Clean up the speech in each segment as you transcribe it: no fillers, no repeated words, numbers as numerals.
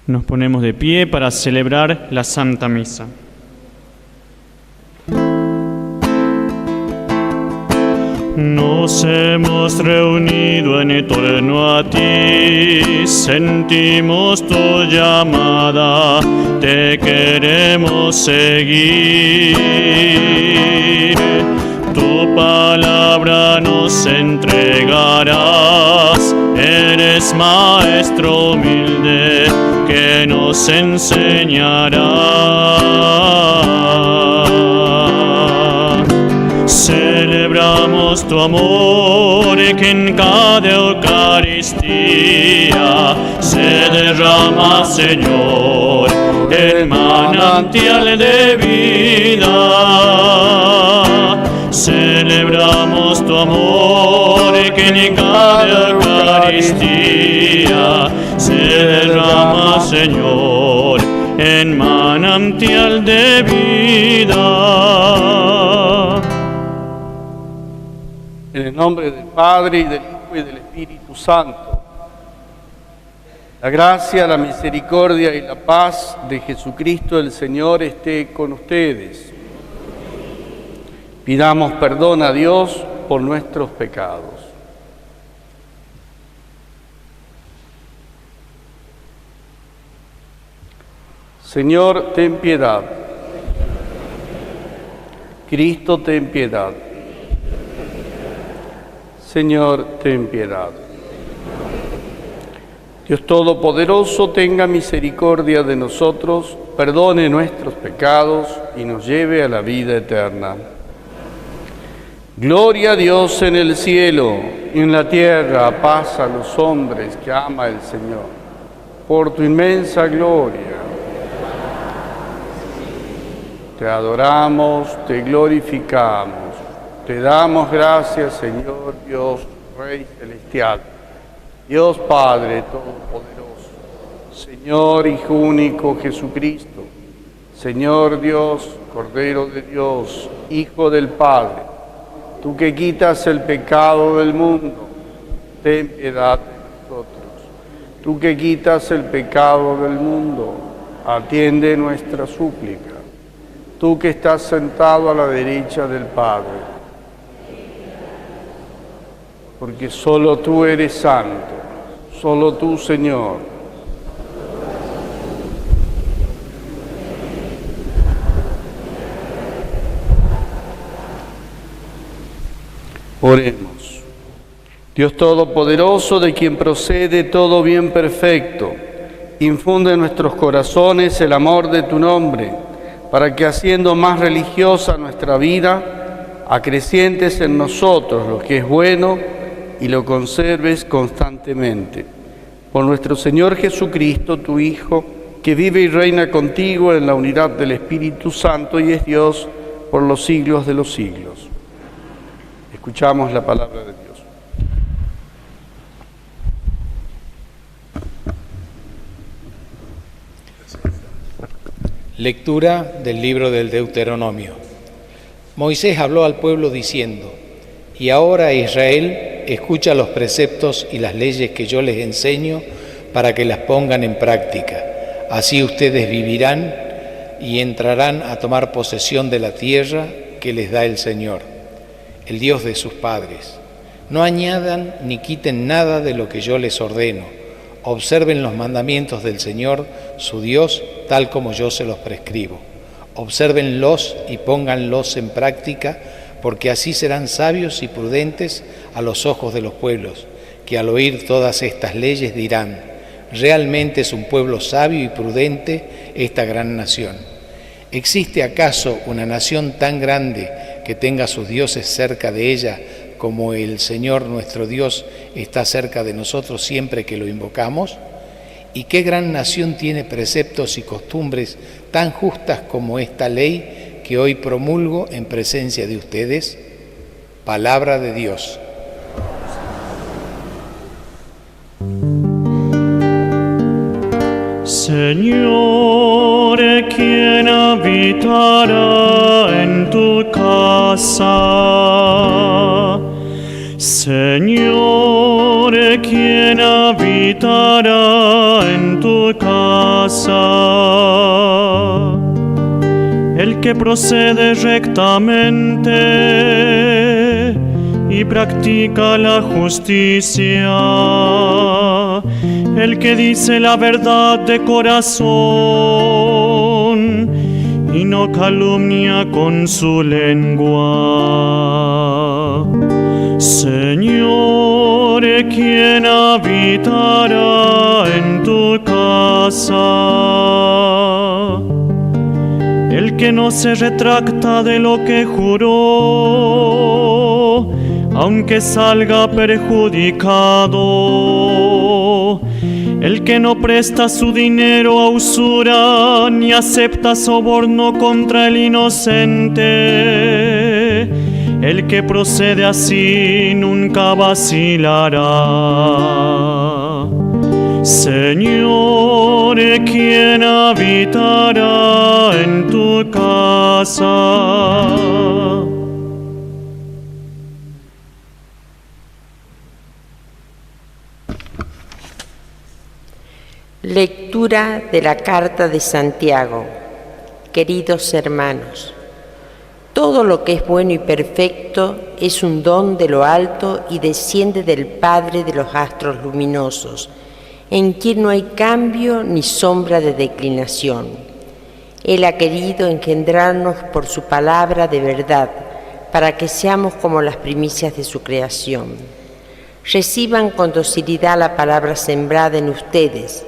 Nos ponemos de pie para celebrar la Santa Misa. Nos hemos reunido en torno a ti, sentimos tu llamada, te queremos seguir. Tu palabra nos entregarás, eres maestro humilde que nos enseñará. Celebramos tu amor que en cada Eucaristía se derrama, Señor, el manantial de vida. Celebramos tu amor que en cada Eucaristía se derrama, Señor, en manantial de vida. En el nombre del Padre, y del Hijo, y del Espíritu Santo. La gracia, la misericordia y la paz de Jesucristo el Señor esté con ustedes. Pidamos perdón a Dios por nuestros pecados. Señor, ten piedad. Cristo, ten piedad. Señor, ten piedad. Dios Todopoderoso, tenga misericordia de nosotros, perdone nuestros pecados y nos lleve a la vida eterna. Gloria a Dios en el cielo y en la tierra, paz a los hombres que ama el Señor. Por tu inmensa gloria, te adoramos, te glorificamos. Te damos gracias, Señor Dios, Rey Celestial, Dios Padre Todopoderoso, Señor Hijo único Jesucristo, Señor Dios, Cordero de Dios, Hijo del Padre, tú que quitas el pecado del mundo, ten piedad de nosotros. Tú que quitas el pecado del mundo, atiende nuestra súplica. Tú que estás sentado a la derecha del Padre, porque solo tú eres santo, solo tú, Señor. Oremos. Dios Todopoderoso, de quien procede todo bien perfecto, infunde en nuestros corazones el amor de tu nombre, para que, haciendo más religiosa nuestra vida, acrecientes en nosotros lo que es bueno y lo conserves constantemente. Por nuestro Señor Jesucristo, tu Hijo, que vive y reina contigo en la unidad del Espíritu Santo y es Dios por los siglos de los siglos. Escuchamos la palabra de Dios. Lectura del libro del Deuteronomio. Moisés habló al pueblo diciendo: Y ahora, Israel, escucha los preceptos y las leyes que yo les enseño para que las pongan en práctica. Así ustedes vivirán y entrarán a tomar posesión de la tierra que les da el Señor, el Dios de sus padres. No añadan ni quiten nada de lo que yo les ordeno. Observen los mandamientos del Señor, su Dios, tal como yo se los prescribo. Obsérvenlos y pónganlos en práctica, porque así serán sabios y prudentes a los ojos de los pueblos, que al oír todas estas leyes dirán: realmente es un pueblo sabio y prudente esta gran nación. ¿Existe acaso una nación tan grande que tenga sus dioses cerca de ella, como el Señor nuestro Dios está cerca de nosotros siempre que lo invocamos? ¿Y qué gran nación tiene preceptos y costumbres tan justas como esta ley que hoy promulgo en presencia de ustedes? Palabra de Dios. Señor, ¿quién habitará en tu casa? Señor, ¿quién habitará en tu casa? El que procede rectamente y practica la justicia, el que dice la verdad de corazón y no calumnia con su lengua. Señor, ¿quién habitará en tu casa? El que no se retracta de lo que juró, aunque salga perjudicado. El que no presta su dinero a usura, ni acepta soborno contra el inocente. El que procede así nunca vacilará. Señor, ¿quién habitará en tu casa? Lectura de la carta de Santiago. Queridos hermanos, todo lo que es bueno y perfecto es un don de lo alto y desciende del Padre de los astros luminosos, en quien no hay cambio ni sombra de declinación. Él ha querido engendrarnos por su palabra de verdad, para que seamos como las primicias de su creación. Reciban con docilidad la palabra sembrada en ustedes,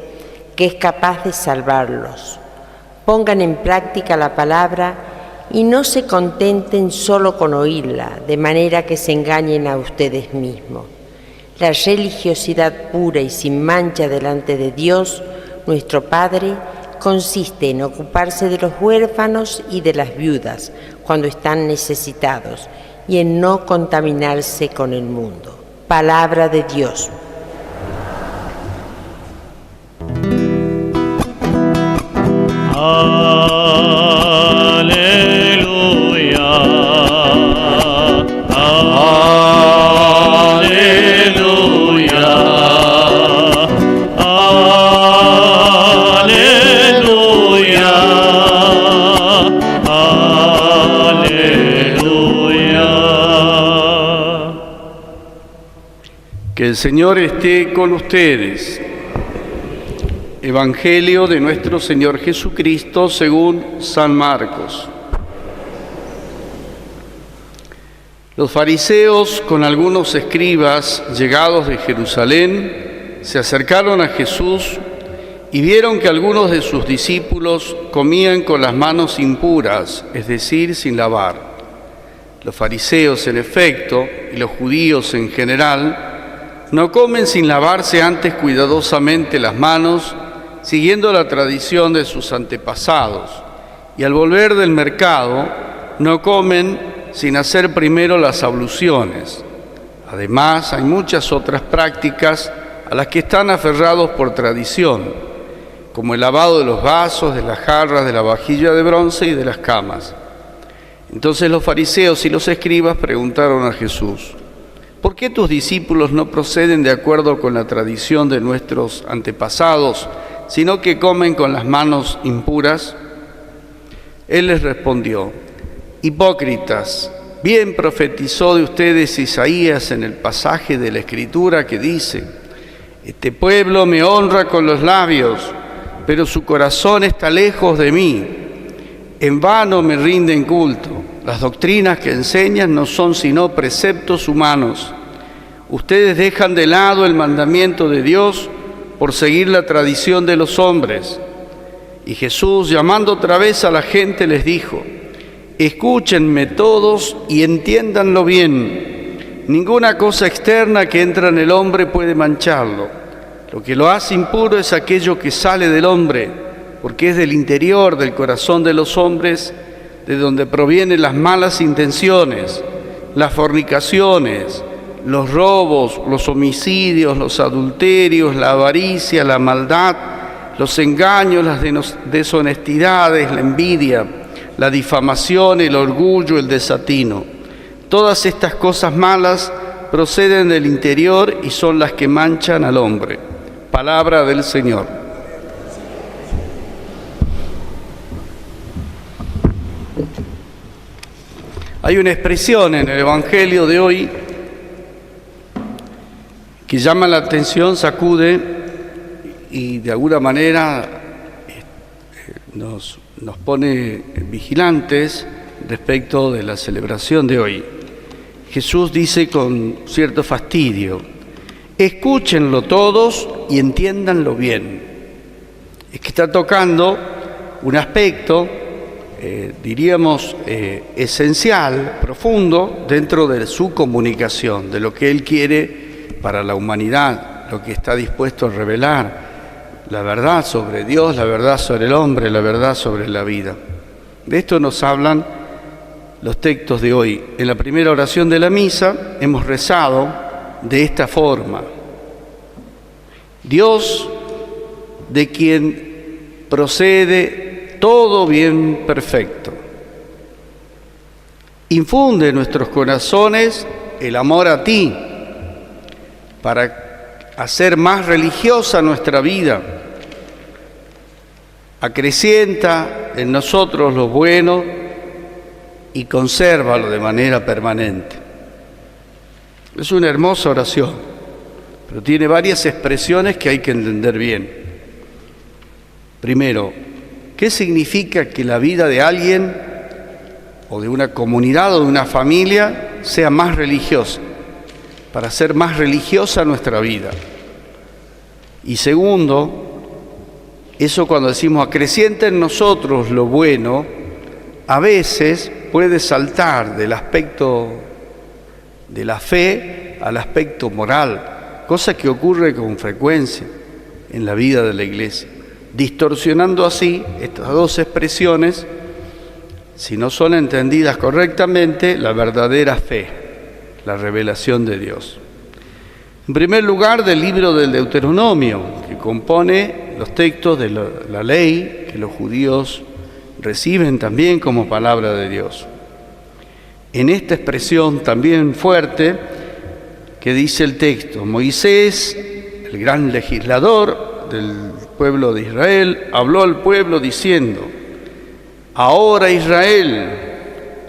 que es capaz de salvarlos. Pongan en práctica la palabra y no se contenten solo con oírla, de manera que se engañen a ustedes mismos. La religiosidad pura y sin mancha delante de Dios, nuestro Padre, consiste en ocuparse de los huérfanos y de las viudas cuando están necesitados y en no contaminarse con el mundo. Palabra de Dios. Aleluya, aleluya, aleluya, aleluya. Que el Señor esté con ustedes. Evangelio de nuestro Señor Jesucristo según San Marcos. Los fariseos, con algunos escribas llegados de Jerusalén, se acercaron a Jesús y vieron que algunos de sus discípulos comían con las manos impuras, es decir, sin lavar. Los fariseos, en efecto, y los judíos en general, no comen sin lavarse antes cuidadosamente las manos, siguiendo la tradición de sus antepasados, y al volver del mercado no comen sin hacer primero las abluciones. Además, hay muchas otras prácticas a las que están aferrados por tradición, como el lavado de los vasos, de las jarras, de la vajilla de bronce y de las camas. Entonces los fariseos y los escribas preguntaron a Jesús: ¿por qué tus discípulos no proceden de acuerdo con la tradición de nuestros antepasados, sino que comen con las manos impuras? Él les respondió: hipócritas, bien profetizó de ustedes Isaías en el pasaje de la Escritura que dice: este pueblo me honra con los labios, pero su corazón está lejos de mí. En vano me rinden culto. Las doctrinas que enseñan no son sino preceptos humanos. Ustedes dejan de lado el mandamiento de Dios por seguir la tradición de los hombres. Y Jesús, llamando otra vez a la gente, les dijo: escúchenme todos y entiéndanlo bien. Ninguna cosa externa que entra en el hombre puede mancharlo. Lo que lo hace impuro es aquello que sale del hombre, porque es del interior del corazón de los hombres de donde provienen las malas intenciones, las fornicaciones, los robos, los homicidios, los adulterios, la avaricia, la maldad, los engaños, las deshonestidades, la envidia, la difamación, el orgullo, el desatino. Todas estas cosas malas proceden del interior y son las que manchan al hombre. Palabra del Señor. Hay una expresión en el Evangelio de hoy que llama la atención, sacude y de alguna manera nos pone vigilantes respecto de la celebración de hoy. Jesús dice con cierto fastidio: escúchenlo todos y entiéndanlo bien. Es que está tocando un aspecto, diríamos, esencial, profundo, dentro de su comunicación, de lo que Él quiere para la humanidad, lo que está dispuesto a revelar, la verdad sobre Dios, la verdad sobre el hombre, la verdad sobre la vida. De esto nos hablan los textos de hoy. En la primera oración de la misa hemos rezado de esta forma: Dios, de quien procede todo bien perfecto, infunde en nuestros corazones el amor a ti, para hacer más religiosa nuestra vida. Acrecienta en nosotros lo bueno y consérvalo de manera permanente. Es una hermosa oración, pero tiene varias expresiones que hay que entender bien. Primero, ¿qué significa que la vida de alguien o de una comunidad o de una familia sea más religiosa? Para hacer más religiosa nuestra vida. Y segundo, eso cuando decimos acrecienta en nosotros lo bueno, a veces puede saltar del aspecto de la fe al aspecto moral, cosa que ocurre con frecuencia en la vida de la Iglesia, distorsionando así estas dos expresiones, si no son entendidas correctamente, la verdadera fe, la revelación de Dios. En primer lugar, del libro del Deuteronomio, que compone los textos de la ley que los judíos reciben también como palabra de Dios. En esta expresión también fuerte que dice el texto: Moisés, el gran legislador del pueblo de Israel, habló al pueblo diciendo: ahora Israel,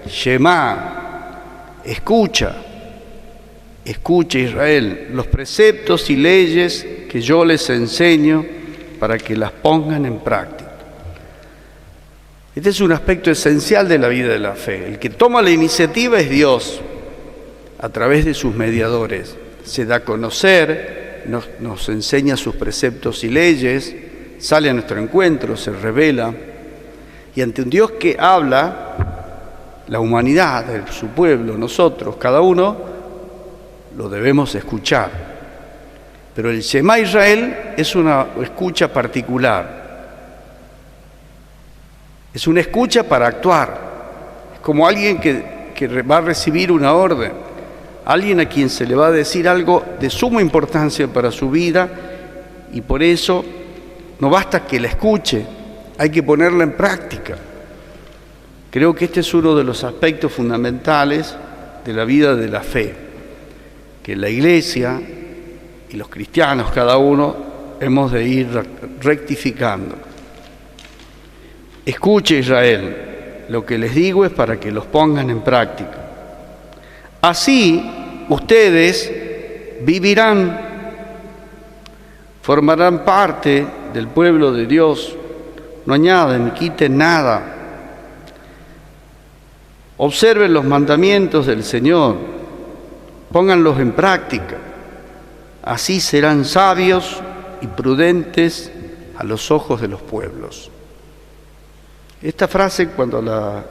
Shema, escucha Israel, los preceptos y leyes que yo les enseño para que las pongan en práctica. Este es un aspecto esencial de la vida de la fe. El que toma la iniciativa es Dios, a través de sus mediadores. Se da a conocer, nos enseña sus preceptos y leyes, sale a nuestro encuentro, se revela. Y ante un Dios que habla, la humanidad, su pueblo, nosotros, cada uno, lo debemos escuchar. Pero el Shema Israel es una escucha particular. Es una escucha para actuar. Es como alguien que va a recibir una orden. Alguien a quien se le va a decir algo de suma importancia para su vida, y por eso no basta que la escuche, hay que ponerla en práctica. Creo que este es uno de los aspectos fundamentales de la vida de la fe, que la Iglesia y los cristianos, cada uno, hemos de ir rectificando. Escuche Israel, lo que les digo es para que los pongan en práctica. Así ustedes vivirán, formarán parte del pueblo de Dios, no añaden ni quiten nada. Observen los mandamientos del Señor, pónganlos en práctica. Así serán sabios y prudentes a los ojos de los pueblos. Esta frase, cuando la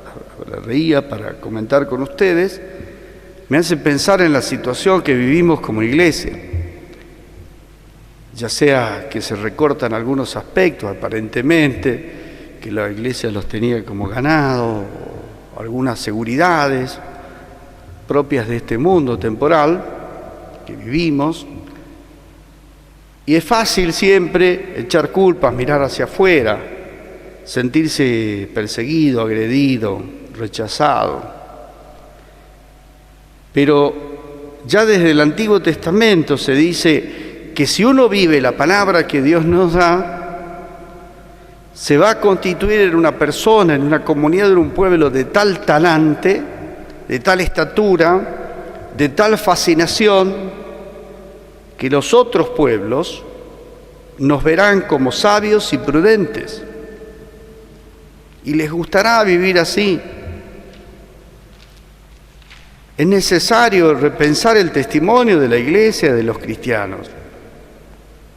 leía para comentar con ustedes, me hace pensar en la situación que vivimos como iglesia. Ya sea que se recortan algunos aspectos, aparentemente, que la iglesia los tenía como ganado, o algunas seguridades propias de este mundo temporal que vivimos. Y es fácil siempre echar culpas, mirar hacia afuera, sentirse perseguido, agredido, rechazado. Pero ya desde el Antiguo Testamento se dice que si uno vive la palabra que Dios nos da, se va a constituir en una persona, en una comunidad, en un pueblo de tal talante, de tal estatura, de tal fascinación, que los otros pueblos nos verán como sabios y prudentes. Y les gustará vivir así. Es necesario repensar el testimonio de la Iglesia, de los cristianos.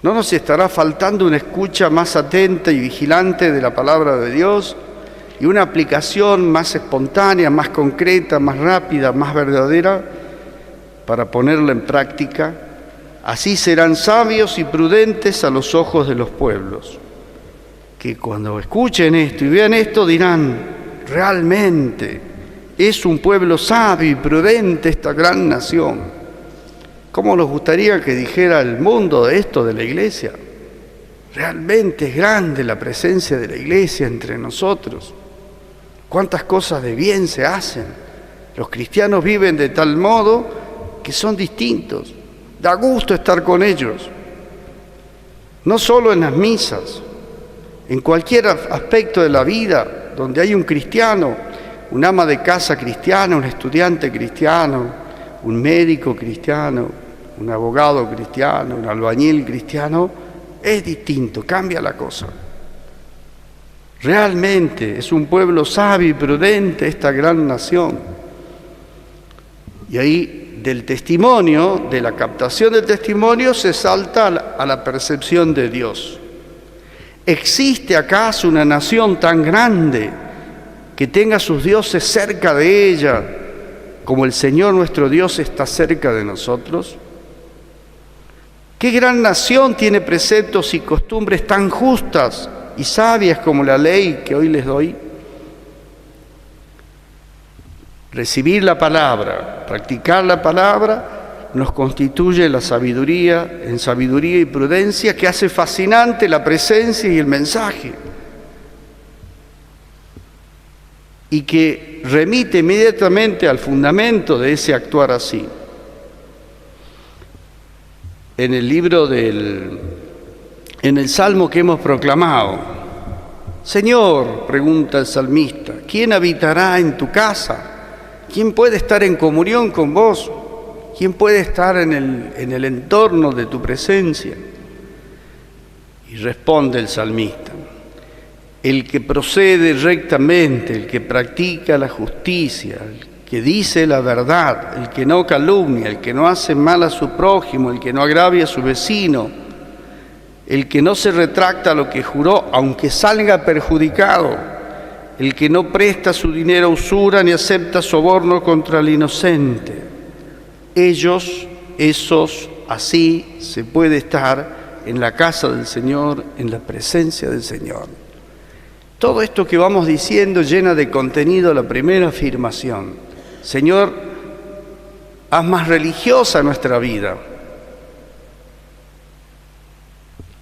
¿No nos estará faltando una escucha más atenta y vigilante de la palabra de Dios y una aplicación más espontánea, más concreta, más rápida, más verdadera para ponerla en práctica? Así serán sabios y prudentes a los ojos de los pueblos, que cuando escuchen esto y vean esto dirán: realmente es un pueblo sabio y prudente esta gran nación. ¿Cómo nos gustaría que dijera el mundo de esto de la Iglesia? Realmente es grande la presencia de la Iglesia entre nosotros. Cuántas cosas de bien se hacen. Los cristianos viven de tal modo que son distintos. Da gusto estar con ellos. No solo en las misas, en cualquier aspecto de la vida donde hay un cristiano, un ama de casa cristiana, un estudiante cristiano, un médico cristiano, un abogado cristiano, un albañil cristiano, es distinto, cambia la cosa. Realmente es un pueblo sabio y prudente esta gran nación. Y ahí del testimonio, de la captación del testimonio, se salta a la percepción de Dios. ¿Existe acaso una nación tan grande que tenga sus dioses cerca de ella, como el Señor nuestro Dios está cerca de nosotros? ¿Qué gran nación tiene preceptos y costumbres tan justas y sabias como la ley que hoy les doy? Recibir la palabra, practicar la palabra, nos constituye en sabiduría y prudencia, que hace fascinante la presencia y el mensaje, y que remite inmediatamente al fundamento de ese actuar así. En el libro en el Salmo que hemos proclamado, Señor, pregunta el salmista, ¿quién habitará en tu casa? ¿Quién puede estar en comunión con vos? ¿Quién puede estar en el entorno de tu presencia? Y responde el salmista: el que procede rectamente, el que practica la justicia, el que dice la verdad, el que no calumnia, el que no hace mal a su prójimo, el que no agravia a su vecino, el que no se retracta lo que juró, aunque salga perjudicado, el que no presta su dinero a usura ni acepta soborno contra el inocente. Esos, así se puede estar en la casa del Señor, en la presencia del Señor. Todo esto que vamos diciendo llena de contenido la primera afirmación. Señor, haz más religiosa nuestra vida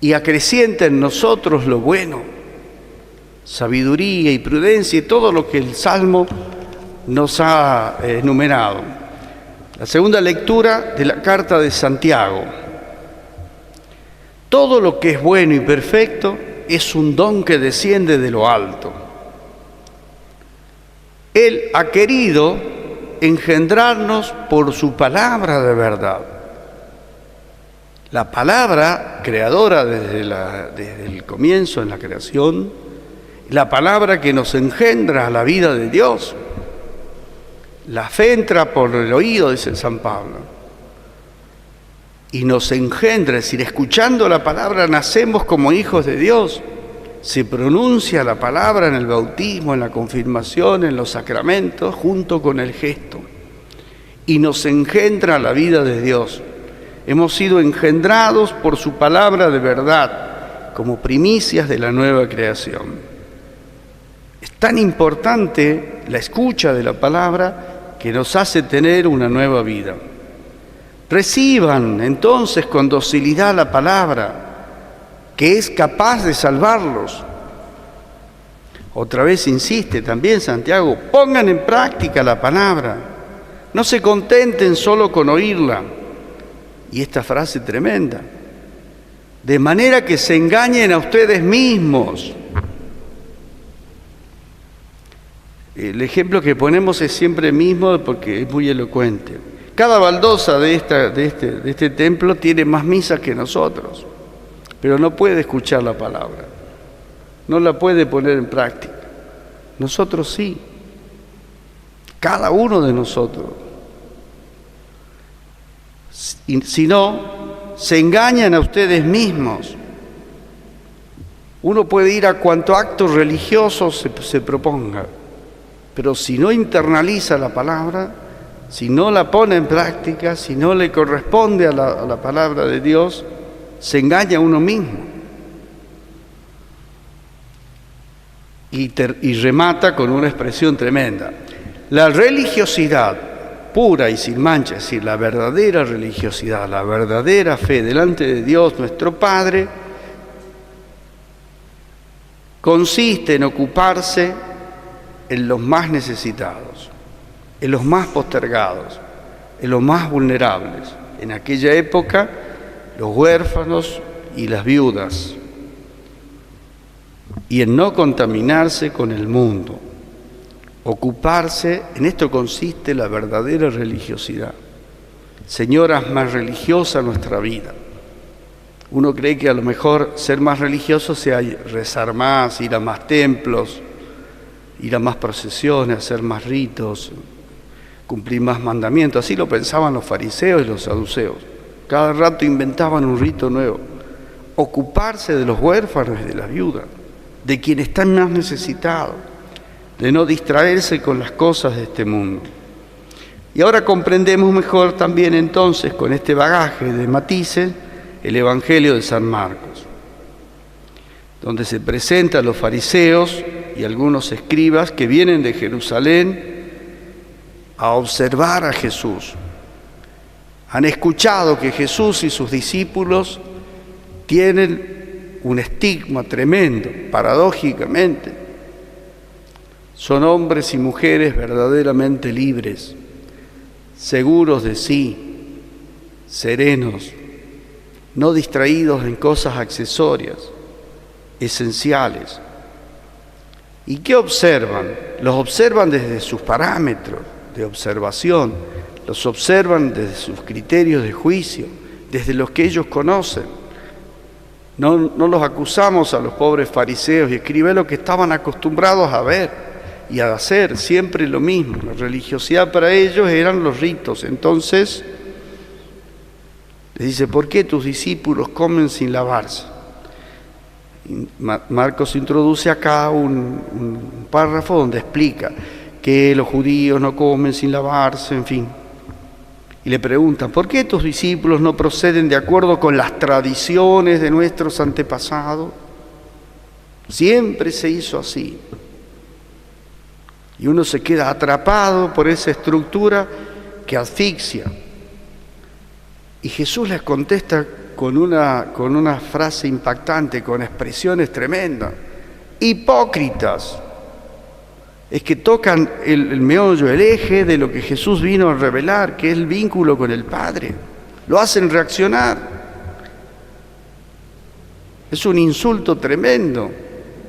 y acrecienta en nosotros lo bueno, sabiduría y prudencia y todo lo que el Salmo nos ha enumerado. La segunda lectura de la carta de Santiago. Todo lo que es bueno y perfecto es un don que desciende de lo alto. Él ha querido engendrarnos por su palabra de verdad. La palabra creadora desde el comienzo en la creación, la palabra que nos engendra a la vida de Dios. La fe entra por el oído, dice San Pablo, y nos engendra, es decir, escuchando la palabra nacemos como hijos de Dios. Se pronuncia la palabra en el bautismo, en la confirmación, en los sacramentos, junto con el gesto. Y nos engendra la vida de Dios. Hemos sido engendrados por su palabra de verdad, como primicias de la nueva creación. Es tan importante la escucha de la palabra que nos hace tener una nueva vida. Reciban entonces con docilidad la palabra, que es capaz de salvarlos. Otra vez insiste también Santiago, pongan en práctica la palabra, No se contenten solo con oírla. Y esta frase tremenda. De manera que se engañen a ustedes mismos. El ejemplo que ponemos es siempre el mismo porque es muy elocuente. Cada baldosa de este templo tiene más misas que nosotros, pero no puede escuchar la palabra, no la puede poner en práctica. Nosotros sí, cada uno de nosotros. Si no, se engañan a ustedes mismos. Uno puede ir a cuanto acto religioso se proponga, pero si no internaliza la palabra, si no la pone en práctica, si no le corresponde a la palabra de Dios, se engaña a uno mismo. Y remata con una expresión tremenda. La religiosidad pura y sin mancha, es decir, la verdadera religiosidad, la verdadera fe delante de Dios nuestro Padre, consiste en ocuparse en los más necesitados, en los más postergados, en los más vulnerables. En aquella época, los huérfanos y las viudas. Y en no contaminarse con el mundo. Ocuparse, en esto consiste la verdadera religiosidad. Señor, haz más religiosa nuestra vida. Uno cree que a lo mejor ser más religioso sea rezar más, ir a más templos, ir a más procesiones, hacer más ritos, cumplir más mandamientos. Así lo pensaban los fariseos y los saduceos. Cada rato inventaban un rito nuevo. Ocuparse de los huérfanos y de las viudas, de quienes están más necesitados, de no distraerse con las cosas de este mundo. Y ahora comprendemos mejor también entonces, con este bagaje de matices, el Evangelio de San Marcos, donde se presentan los fariseos y algunos escribas que vienen de Jerusalén a observar a Jesús. Han escuchado que Jesús y sus discípulos tienen un estigma tremendo, paradójicamente. Son hombres y mujeres verdaderamente libres, seguros de sí, serenos, no distraídos en cosas accesorias, esenciales. ¿Y qué observan? Los observan desde sus parámetros de observación, los observan desde sus criterios de juicio, desde los que ellos conocen. No los acusamos a los pobres fariseos y escribas lo que estaban acostumbrados a ver y a hacer, siempre lo mismo. La religiosidad para ellos eran los ritos. Entonces, les dice, ¿por qué tus discípulos comen sin lavarse? Y Marcos introduce acá un párrafo donde explica que los judíos no comen sin lavarse, en fin. Y le preguntan, ¿por qué tus discípulos no proceden de acuerdo con las tradiciones de nuestros antepasados? Siempre se hizo así. Y uno se queda atrapado por esa estructura que asfixia. Y Jesús les contesta con una frase impactante, con expresiones tremendas. Hipócritas. Es que tocan el meollo, el eje de lo que Jesús vino a revelar, que es el vínculo con el Padre. Lo hacen reaccionar. Es un insulto tremendo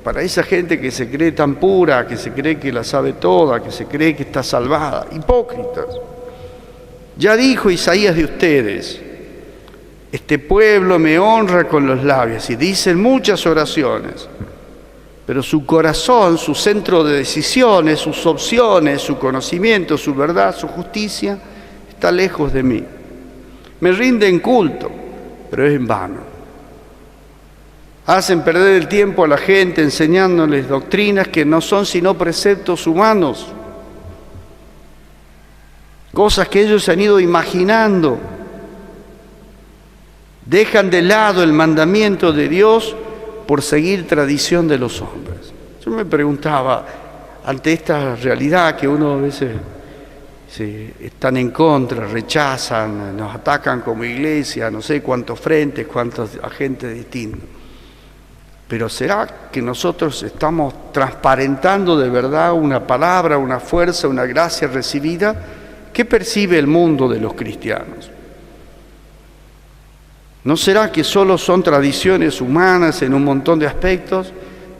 para esa gente que se cree tan pura, que se cree que la sabe toda, que se cree que está salvada. Hipócritas. Ya dijo Isaías de ustedes, este pueblo me honra con los labios, y dicen muchas oraciones, pero su corazón, su centro de decisiones, sus opciones, su conocimiento, su verdad, su justicia, está lejos de mí. Me rinden culto, pero es en vano. Hacen perder el tiempo a la gente enseñándoles doctrinas que no son sino preceptos humanos, cosas que ellos se han ido imaginando. Dejan de lado el mandamiento de Dios por seguir tradición de los hombres. Yo me preguntaba, ante esta realidad que uno a veces están en contra, rechazan, nos atacan como iglesia, no sé cuántos frentes, cuántos agentes distintos. Pero ¿será que nosotros estamos transparentando de verdad una palabra, una fuerza, una gracia recibida ¿Qué percibe el mundo de los cristianos? ¿No será que solo son tradiciones humanas en un montón de aspectos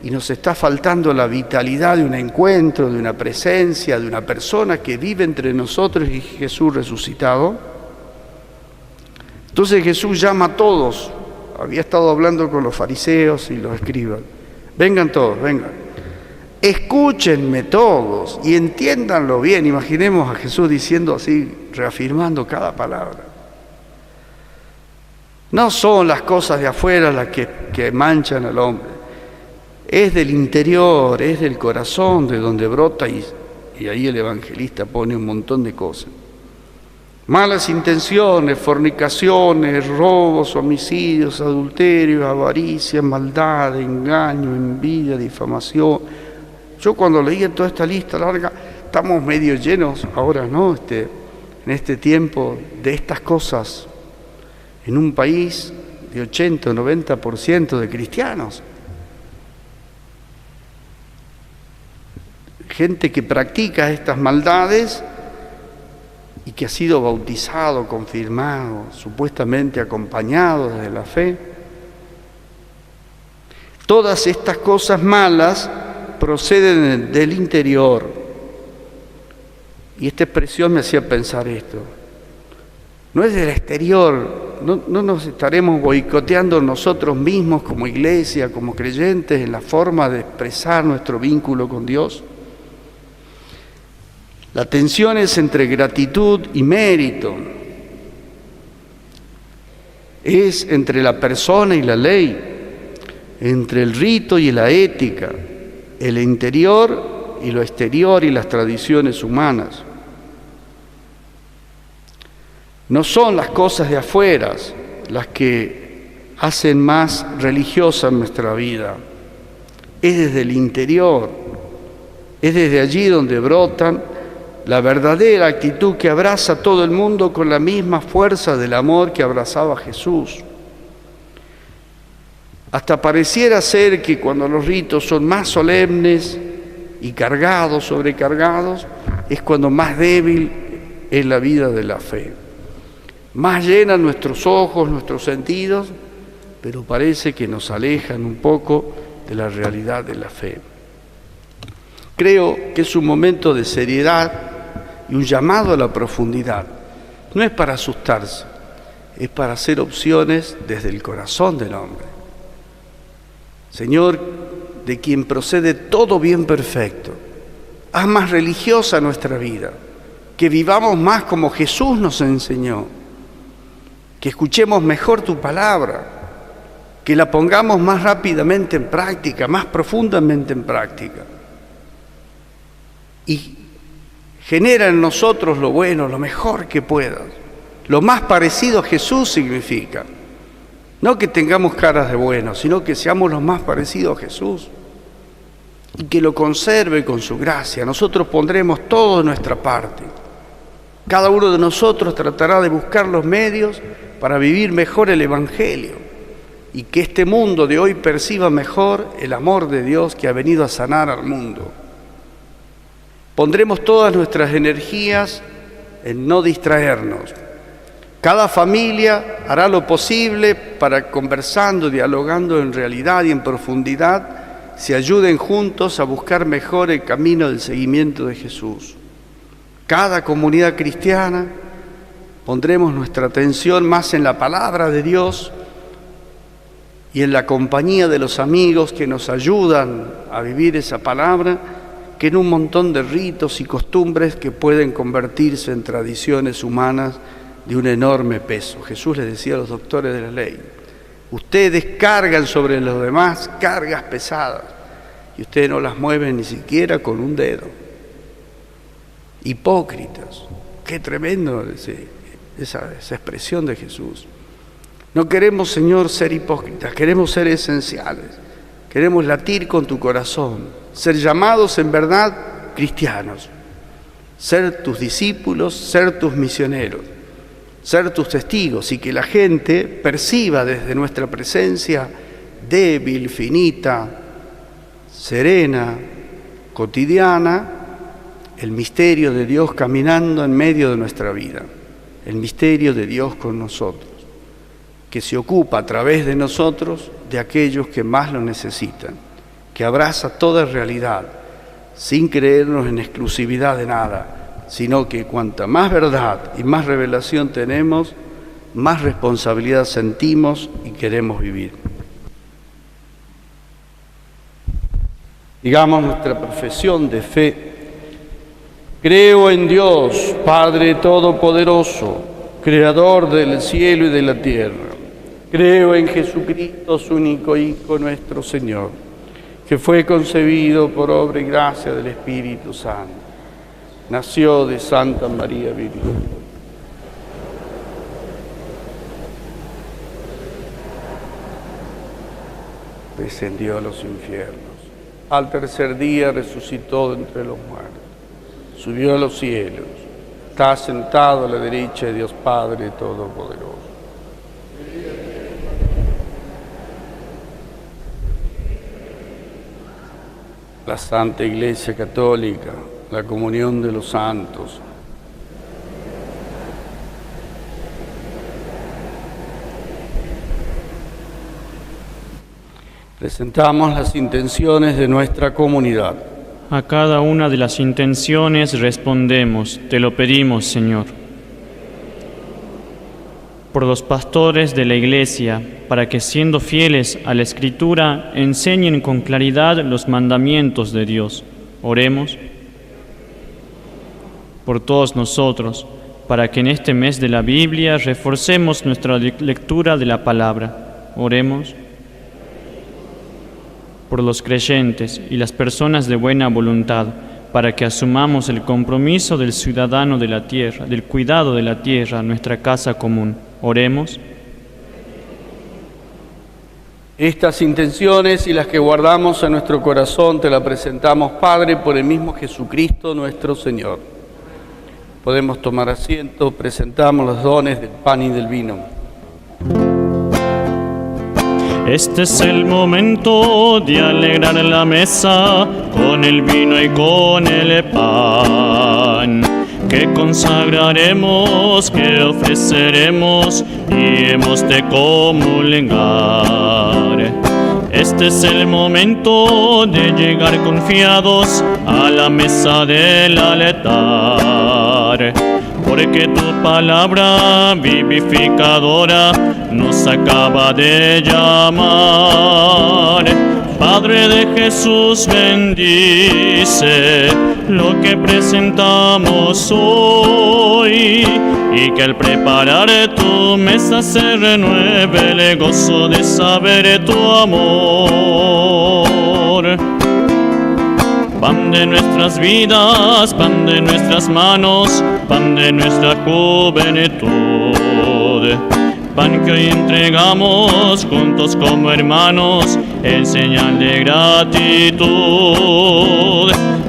y nos está faltando la vitalidad de un encuentro, de una presencia, de una persona que vive entre nosotros y Jesús resucitado? Entonces Jesús llama a todos. Había estado hablando con los fariseos y los escribas. Vengan todos, vengan. Escúchenme todos y entiéndanlo bien. Imaginemos a Jesús diciendo así, reafirmando cada palabra. No son las cosas de afuera las que manchan al hombre. Es del interior, es del corazón de donde brota y ahí el evangelista pone un montón de cosas. Malas intenciones, fornicaciones, robos, homicidios, adulterios, avaricia, maldad, engaño, envidia, difamación. Yo cuando leí toda esta lista larga, estamos medio llenos ahora, ¿no? En este tiempo de estas cosas, en un país de 80 o 90% de cristianos. Gente que practica estas maldades y que ha sido bautizado, confirmado, supuestamente acompañado desde la fe. Todas estas cosas malas proceden del interior. Y esta expresión me hacía pensar esto. No es del exterior, no nos estaremos boicoteando nosotros mismos como iglesia, como creyentes, en la forma de expresar nuestro vínculo con Dios. La tensión es entre gratitud y mérito. Es entre la persona y la ley, entre el rito y la ética, el interior y lo exterior y las tradiciones humanas. No son las cosas de afuera las que hacen más religiosa nuestra vida. Es desde el interior, es desde allí donde brotan la verdadera actitud que abraza a todo el mundo con la misma fuerza del amor que abrazaba a Jesús. Hasta pareciera ser que cuando los ritos son más solemnes y cargados, sobrecargados, es cuando más débil es la vida de la fe. Más llenan nuestros ojos, nuestros sentidos, pero parece que nos alejan un poco de la realidad de la fe. Creo que es un momento de seriedad y un llamado a la profundidad. No es para asustarse, es para hacer opciones desde el corazón del hombre. Señor, de quien procede todo bien perfecto, haz más religiosa nuestra vida, que vivamos más como Jesús nos enseñó, que escuchemos mejor tu palabra, que la pongamos más rápidamente en práctica, más profundamente en práctica. Y genera en nosotros lo bueno, lo mejor que puedas. Lo más parecido a Jesús significa. No que tengamos caras de buenos, sino que seamos los más parecidos a Jesús. Y que lo conserve con su gracia. Nosotros pondremos todo de nuestra parte. Cada uno de nosotros tratará de buscar los medios para vivir mejor el Evangelio. Y que este mundo de hoy perciba mejor el amor de Dios que ha venido a sanar al mundo. Pondremos todas nuestras energías en no distraernos. Cada familia hará lo posible para, conversando, dialogando en realidad y en profundidad, se ayuden juntos a buscar mejor el camino del seguimiento de Jesús. Cada comunidad cristiana pondremos nuestra atención más en la palabra de Dios y en la compañía de los amigos que nos ayudan a vivir esa palabra, que en un montón de ritos y costumbres que pueden convertirse en tradiciones humanas de un enorme peso. Jesús les decía a los doctores de la ley, ustedes cargan sobre los demás cargas pesadas y ustedes no las mueven ni siquiera con un dedo. Hipócritas, qué tremendo esa expresión de Jesús. No queremos, Señor, ser hipócritas, queremos ser esenciales, queremos latir con tu corazón, ser llamados en verdad cristianos, ser tus discípulos, ser tus misioneros, ser tus testigos y que la gente perciba desde nuestra presencia débil, finita, serena, cotidiana, el misterio de Dios caminando en medio de nuestra vida, el misterio de Dios con nosotros, que se ocupa a través de nosotros de aquellos que más lo necesitan, que abraza toda realidad, sin creernos en exclusividad de nada, sino que cuanta más verdad y más revelación tenemos, más responsabilidad sentimos y queremos vivir. Digamos nuestra profesión de fe. Creo en Dios, Padre Todopoderoso, Creador del cielo y de la tierra. Creo en Jesucristo, su único Hijo, nuestro Señor, que fue concebido por obra y gracia del Espíritu Santo. Nació de Santa María Virgen. Descendió a los infiernos. Al tercer día resucitó de entre los muertos. Subió a los cielos. Está sentado a la derecha de Dios Padre Todopoderoso. La Santa Iglesia Católica, la comunión de los santos. Presentamos las intenciones de nuestra comunidad. A cada una de las intenciones respondemos, te lo pedimos, Señor. Por los pastores de la Iglesia, para que siendo fieles a la Escritura, enseñen con claridad los mandamientos de Dios. Oremos. Por todos nosotros, para que en este mes de la Biblia reforcemos nuestra lectura de la palabra. Oremos. Por los creyentes y las personas de buena voluntad, para que asumamos el compromiso del ciudadano de la tierra, del cuidado de la tierra, nuestra casa común. Oremos. Estas intenciones y las que guardamos en nuestro corazón te las presentamos, Padre, por el mismo Jesucristo nuestro Señor. Podemos tomar asiento, presentamos los dones del pan y del vino. Este es el momento de alegrar la mesa con el vino y con el pan, que consagraremos, que ofreceremos y hemos de comulgar. Este es el momento de llegar confiados a la mesa del altar, porque tu palabra vivificadora nos acaba de llamar. Padre de Jesús, bendice lo que presentamos hoy, y que al preparar tu mesa se renueve el gozo de saber tu amor. Pan de nuestras vidas, pan de nuestras manos, pan de nuestra juventud. Pan que hoy entregamos juntos como hermanos en señal de gratitud.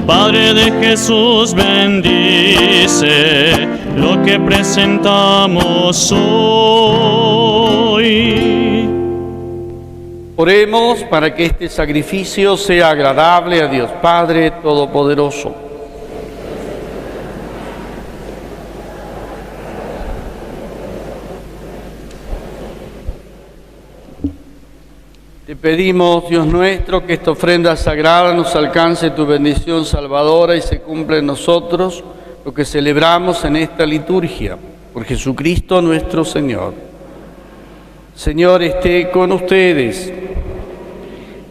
Padre de Jesús, bendice lo que presentamos hoy. Oremos para que este sacrificio sea agradable a Dios Padre Todopoderoso. Te pedimos, Dios nuestro, que esta ofrenda sagrada nos alcance tu bendición salvadora y se cumpla en nosotros lo que celebramos en esta liturgia. Por Jesucristo nuestro Señor. Señor, esté con ustedes.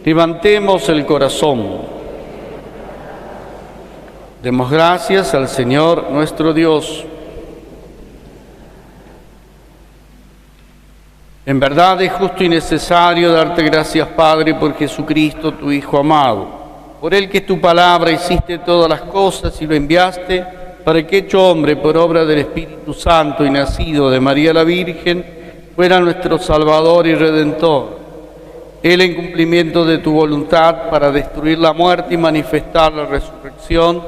Levantemos el corazón. Demos gracias al Señor nuestro Dios. En verdad es justo y necesario darte gracias, Padre, por Jesucristo, tu Hijo amado, por el que tu palabra hiciste todas las cosas y lo enviaste para que, hecho hombre por obra del Espíritu Santo y nacido de María la Virgen, fuera nuestro Salvador y Redentor. Él, en cumplimiento de tu voluntad para destruir la muerte y manifestar la resurrección,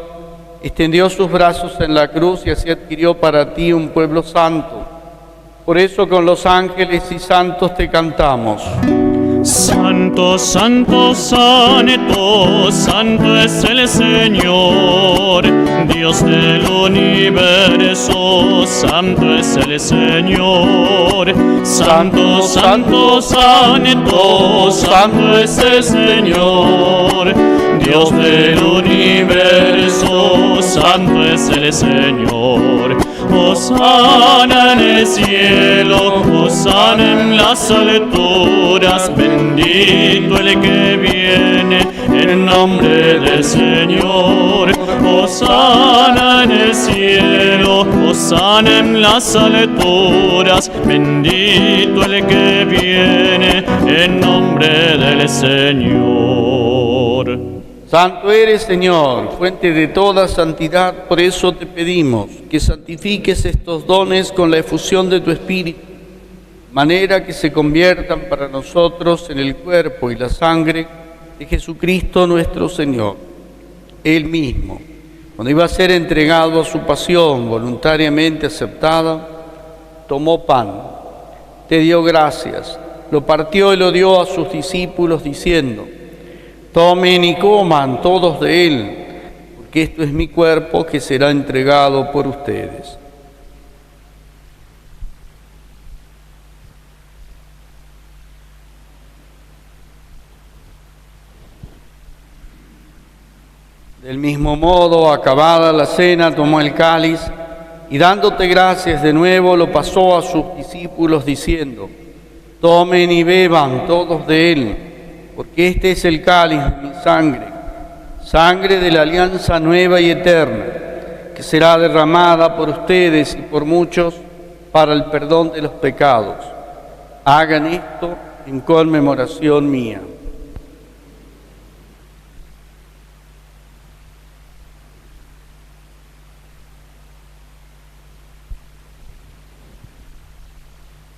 extendió sus brazos en la cruz y así adquirió para ti un pueblo santo. Por eso con los ángeles y santos te cantamos. Santo, santo, santo, santo es el Señor, Dios del universo, santo es el Señor. Santo, santo, santo, santo es el Señor, Dios del universo, santo es el Señor. Hosana en el cielo, hosana en las alturas, bendito el que viene en nombre del Señor. Hosana en el cielo, hosana en las alturas, bendito el que viene en nombre del Señor. Santo eres, Señor, fuente de toda santidad, por eso te pedimos que santifiques estos dones con la efusión de tu Espíritu, de manera que se conviertan para nosotros en el cuerpo y la sangre de Jesucristo nuestro Señor. Él mismo, cuando iba a ser entregado a su pasión voluntariamente aceptada, tomó pan, te dio gracias, lo partió y lo dio a sus discípulos diciendo: tomen y coman todos de él, porque esto es mi cuerpo que será entregado por ustedes. Del mismo modo, acabada la cena, tomó el cáliz y dándote gracias de nuevo, lo pasó a sus discípulos diciendo: tomen y beban todos de él, porque este es el cáliz de mi sangre, sangre de la alianza nueva y eterna, que será derramada por ustedes y por muchos para el perdón de los pecados. Hagan esto en conmemoración mía.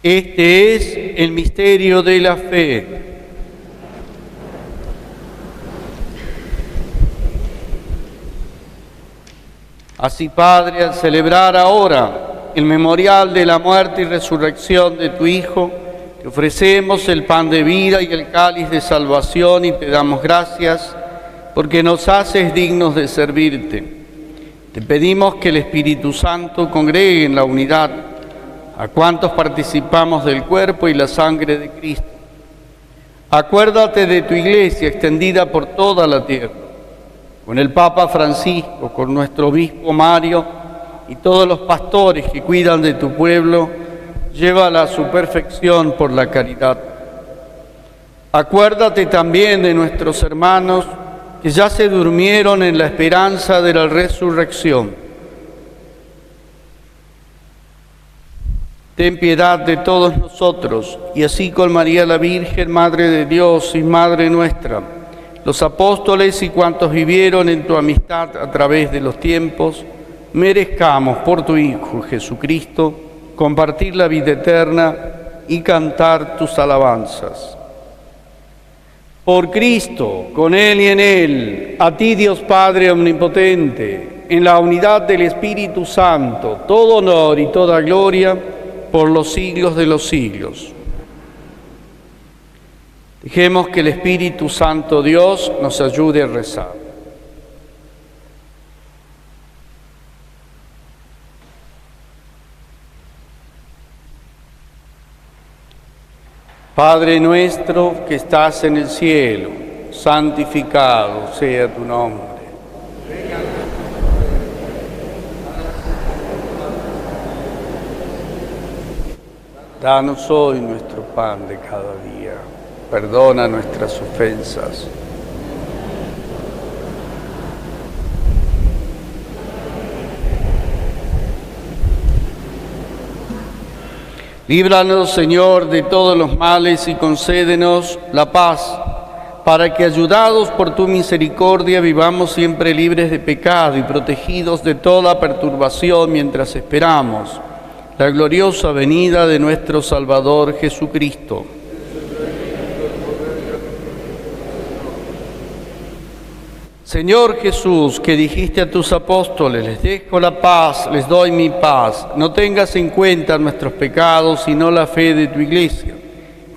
Este es el misterio de la fe. Así, Padre, al celebrar ahora el memorial de la muerte y resurrección de tu Hijo, te ofrecemos el pan de vida y el cáliz de salvación y te damos gracias porque nos haces dignos de servirte. Te pedimos que el Espíritu Santo congregue en la unidad a cuantos participamos del cuerpo y la sangre de Cristo. Acuérdate de tu Iglesia extendida por toda la tierra, con el Papa Francisco, con nuestro obispo Mario y todos los pastores que cuidan de tu pueblo, llévala a su perfección por la caridad. Acuérdate también de nuestros hermanos que ya se durmieron en la esperanza de la resurrección. Ten piedad de todos nosotros, y así con María la Virgen, Madre de Dios y Madre nuestra, los apóstoles y cuantos vivieron en tu amistad a través de los tiempos, merezcamos por tu Hijo Jesucristo compartir la vida eterna y cantar tus alabanzas. Por Cristo, con Él y en Él, a ti Dios Padre Omnipotente, en la unidad del Espíritu Santo, todo honor y toda gloria por los siglos de los siglos. Dejemos que el Espíritu Santo Dios nos ayude a rezar. Padre nuestro que estás en el cielo, santificado sea tu nombre. Danos hoy nuestro pan de cada día. Perdona nuestras ofensas. Líbranos, Señor, de todos los males y concédenos la paz, para que, ayudados por tu misericordia, vivamos siempre libres de pecado y protegidos de toda perturbación mientras esperamos la gloriosa venida de nuestro Salvador Jesucristo. Señor Jesús, que dijiste a tus apóstoles: les dejo la paz, les doy mi paz, no tengas en cuenta nuestros pecados, sino la fe de tu Iglesia.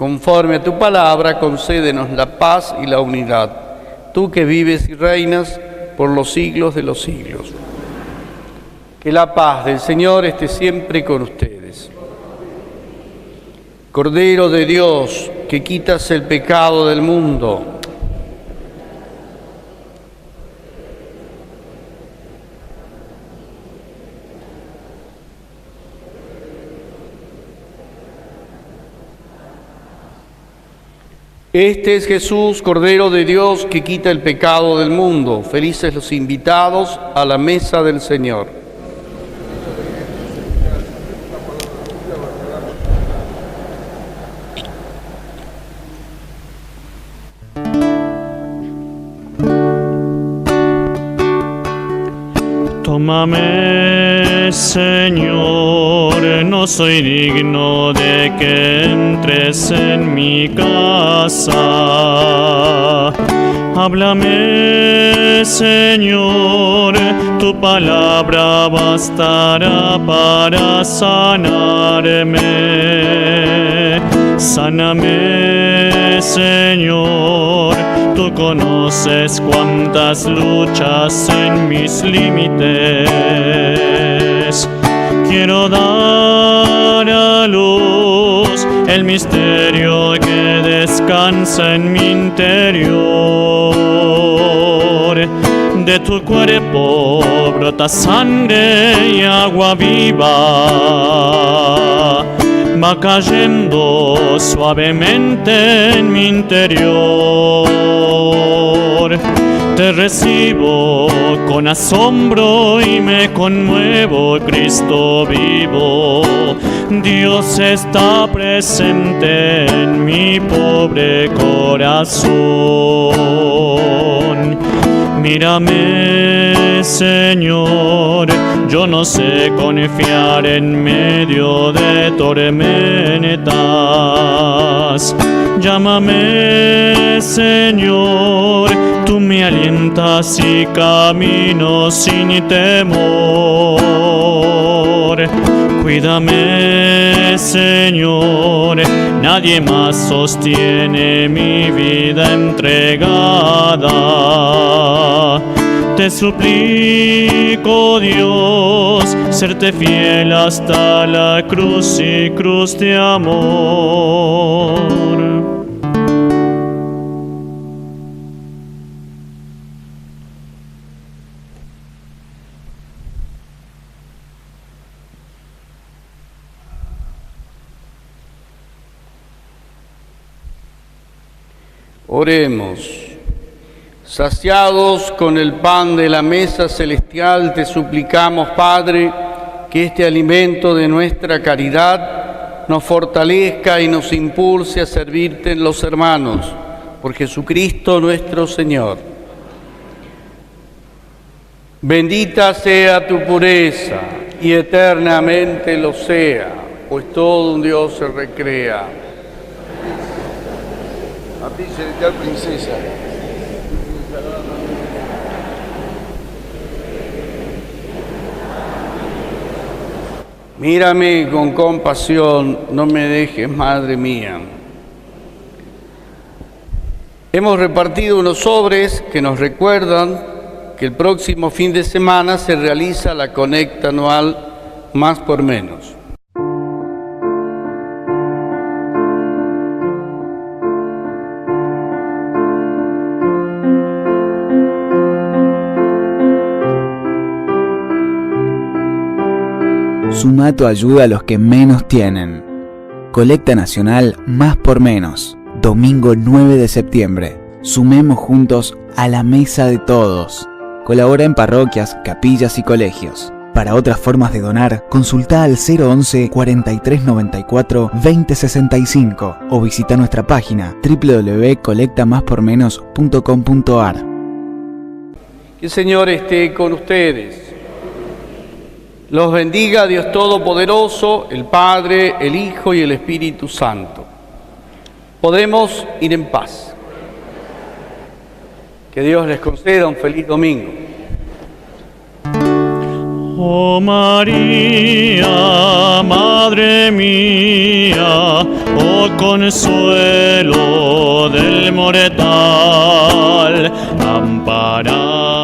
conforme a tu palabra, concédenos la paz y la unidad. Tú que vives y reinas por los siglos de los siglos. Que la paz del Señor esté siempre con ustedes. Cordero de Dios, que quitas el pecado del mundo, este es Jesús, Cordero de Dios, que quita el pecado del mundo. Felices los invitados a la mesa del Señor. Tómame, Señor, no soy digno de que entres en mi casa. Háblame, Señor, tu palabra bastará para sanarme. Sáname, Señor, tú conoces cuántas luchas en mis límites. Quiero dar a luz el misterio que descansa en mi interior. De tu cuerpo brota sangre y agua viva, va cayendo suavemente en mi interior. Te recibo con asombro y me conmuevo, Cristo vivo. Dios está presente en mi pobre corazón. Mírame, Señor, yo no sé confiar en medio de tormentas. Llámame, Señor, tú me alientas y camino sin temor. Cuídame, Señor, nadie más sostiene mi vida entregada. Te suplico, Dios, serte fiel hasta la cruz y cruz de amor. Oremos. Saciados con el pan de la mesa celestial, te suplicamos, Padre, que este alimento de nuestra caridad nos fortalezca y nos impulse a servirte en los hermanos, por Jesucristo nuestro Señor. Bendita sea tu pureza y eternamente lo sea, pues todo un Dios se recrea. A ti, celestial princesa. Mírame con compasión, no me dejes, Madre mía. Hemos repartido unos sobres que nos recuerdan que el próximo fin de semana se realiza la colecta anual Más por Menos. Suma tu ayuda a los que menos tienen. Colecta Nacional Más por Menos. Domingo 9 de septiembre. Sumemos juntos a la mesa de todos. Colabora en parroquias, capillas y colegios. Para otras formas de donar, consulta al 011 4394 2065 o visita nuestra página www.colectamáspormenos.com.ar. Que el Señor esté con ustedes. Los bendiga Dios Todopoderoso, el Padre, el Hijo y el Espíritu Santo. Podemos ir en paz. Que Dios les conceda un feliz domingo. Oh María, Madre madre mía, oh consuelo del mortal, amparadme.